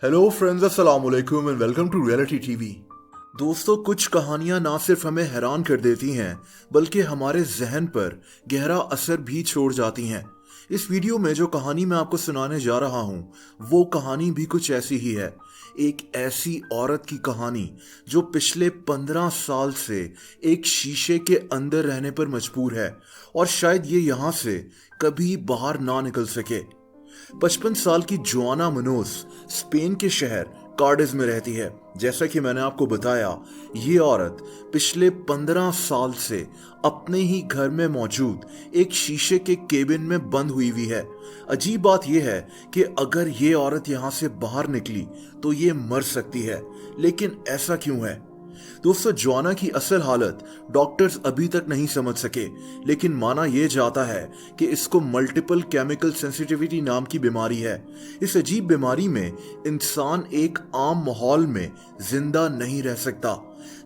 Hello friends, अस्सलाम वालेकुम and welcome to reality TV. दोस्तों, कुछ कहानियां ना सिर्फ हमें हैरान कर देती हैं बल्कि हमारे जहन पर गहरा असर भी छोड़ जाती हैं। इस वीडियो में जो कहानी मैं आपको सुनाने जा रहा हूं वो कहानी भी कुछ ऐसी ही है। एक ऐसी औरत की कहानी जो पिछले 15 साल से एक शीशे के अंदर रहने पर मजबूर है और शायद ये यहाँ से कभी बाहर ना निकल सके। 55 साल की जोआना मनोस स्पेन के शहर कार्डिज में रहती है। जैसा कि मैंने आपको बताया, ये औरत पिछले 15 साल से अपने ही घर में मौजूद एक शीशे के केबिन में बंद हुई है। अजीब बात यह है कि अगर ये औरत यहाँ से बाहर निकली तो ये मर सकती है, लेकिन ऐसा क्यों है? दोस्तों, जोआना की असल हालत डॉक्टर्स अभी तक नहीं समझ सके, लेकिन माना यह जाता है कि इसको मल्टीपल केमिकल सेंसिटिविटी नाम की बीमारी है। इस अजीब बीमारी में इंसान एक आम माहौल में जिंदा नहीं रह सकता।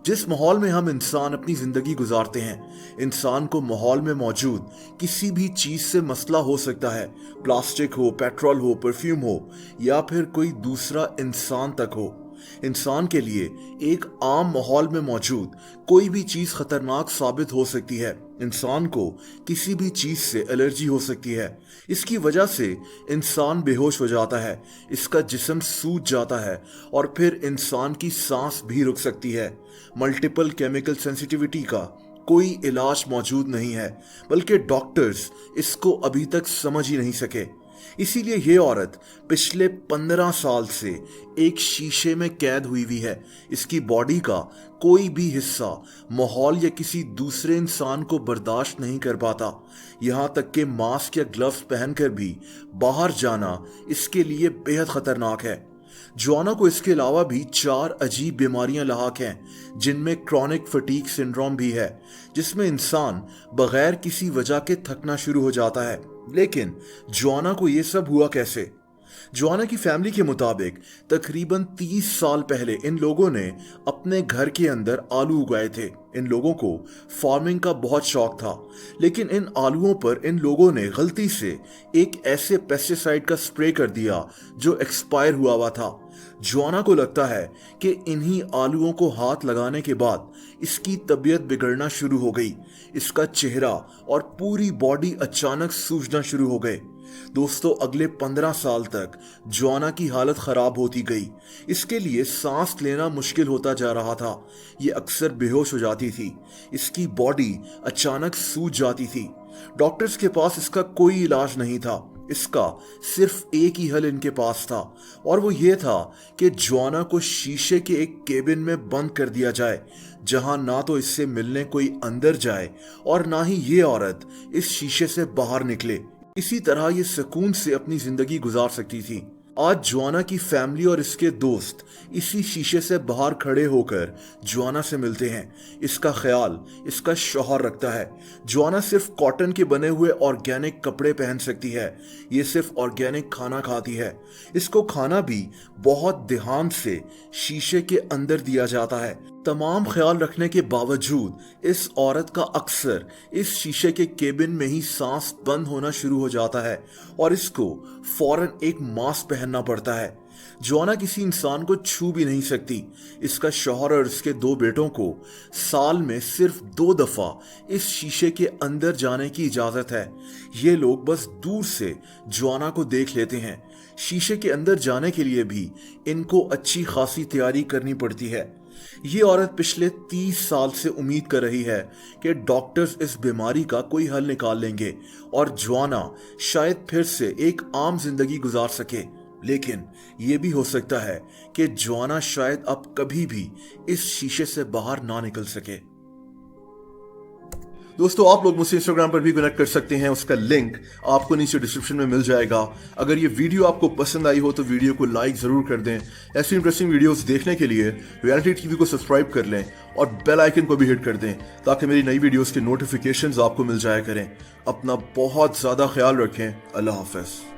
जिस माहौल में हम इंसान अपनी जिंदगी गुजारते हैं, इंसान को माहौल में मौजूद किसी भी चीज से मसला हो सकता है। प्लास्टिक हो, पेट्रोल हो, परफ्यूम हो या फिर कोई दूसरा इंसान तक हो। इंसान के लिए एक आम माहौल में मौजूद कोई भी चीज खतरनाक साबित हो सकती है। इंसान को किसी भी चीज से एलर्जी हो सकती है। इसकी वजह से इंसान बेहोश हो जाता है, इसका जिस्म सूज जाता है और फिर इंसान की सांस भी रुक सकती है। मल्टीपल केमिकल सेंसिटिविटी का कोई इलाज मौजूद नहीं है, बल्कि डॉक्टर्स इसको अभी तक समझ ही नहीं सके। इसीलिए ये औरत पिछले 15 साल से एक शीशे में कैद हुई है। इसकी बॉडी का कोई भी हिस्सा माहौल या किसी दूसरे इंसान को बर्दाश्त नहीं कर पाता। यहाँ तक कि मास्क या ग्लव्स पहनकर भी बाहर जाना इसके लिए बेहद खतरनाक है। जोआना को इसके अलावा भी 4 अजीब बीमारियां लाहक हैं, जिनमें क्रॉनिक फटीग सिंड्रोम भी है, जिसमें इंसान बगैर किसी वजह के थकना शुरू हो जाता है। लेकिन जोआना को यह सब हुआ कैसे? जोआना की फैमिली के मुताबिक तकरीबन 30 साल पहले इन लोगों ने अपने घर के अंदर आलू उगाए थे। इन लोगों को फार्मिंग का बहुत शौक था, लेकिन इन आलूओं पर इन लोगों ने गलती से एक ऐसे पेस्टिसाइड का स्प्रे कर दिया जो एक्सपायर हुआ था। जोआना को लगता है कि इन्हीं आलूओं को हाथ लगाने के बाद इसकी तबीयत बिगड़ना शुरू हो गई। इसका चेहरा और पूरी बॉडी अचानक सूजना शुरू हो गए। दोस्तों, अगले 15 साल तक जोआना की हालत खराब होती गई। इसके लिए सांस लेना मुश्किल होता जा रहा था। ये अक्सर बेहोश हो जाती थी। इसकी बॉडी अचानक सूज जाती थी। डॉक्टर्स के पास इसका कोई इलाज नहीं था। इसका सिर्फ एक ही हल इनके पास था, और वो ये था कि जोआना को शीशे के एक केबिन में बंद कर दिया जाए, जहां ना तो इससे मिलने कोई अंदर जाए और ना ही ये औरत इस शीशे से बाहर निकले। इसी तरह ये सुकून से अपनी जिंदगी गुजार सकती थी। आज जोआना की फैमिली और इसके दोस्त इसी शीशे से बाहर खड़े होकर जोआना से मिलते हैं। इसका ख्याल इसका शौहर रखता है। जोआना सिर्फ कॉटन के बने हुए ऑर्गेनिक कपड़े पहन सकती है। ये सिर्फ ऑर्गेनिक खाना खाती है। इसको खाना भी बहुत ध्यान से शीशे के अंदर दिया जाता है। तमाम ख्याल रखने के बावजूद इस औरत का अक्सर इस शीशे के केबिन में ही सांस बंद होना शुरू हो जाता है और इसको फौरन एक मास्क पहनना पड़ता है। जोआना किसी इंसान को छू भी नहीं सकती। इसका शौहर और इसके 2 बेटों को साल में सिर्फ 2 दफा इस शीशे के अंदर जाने की इजाजत है। ये लोग बस दूर से जोआना को देख लेते हैं। शीशे के अंदर जाने के लिए भी इनको अच्छी खासी तैयारी करनी पड़ती है। ये औरत पिछले 30 साल से उम्मीद कर रही है कि डॉक्टर्स इस बीमारी का कोई हल निकाल लेंगे और जोआना शायद फिर से एक आम जिंदगी गुजार सके। लेकिन यह भी हो सकता है कि जोआना शायद अब कभी भी इस शीशे से बाहर ना निकल सके। दोस्तों, आप लोग मुझसे इंस्टाग्राम पर भी कनेक्ट कर सकते हैं। उसका लिंक आपको नीचे डिस्क्रिप्शन में मिल जाएगा। अगर ये वीडियो आपको पसंद आई हो तो वीडियो को लाइक जरूर कर दें। ऐसी इंटरेस्टिंग वीडियोस देखने के लिए रियलिटी टीवी को सब्सक्राइब कर लें और बेल आइकन को भी हिट कर दें, ताकि मेरी नई वीडियोस के नोटिफिकेशंस आपको मिल जाया करें। अपना बहुत ज्यादा ख्याल रखें। अल्लाह हाफिज।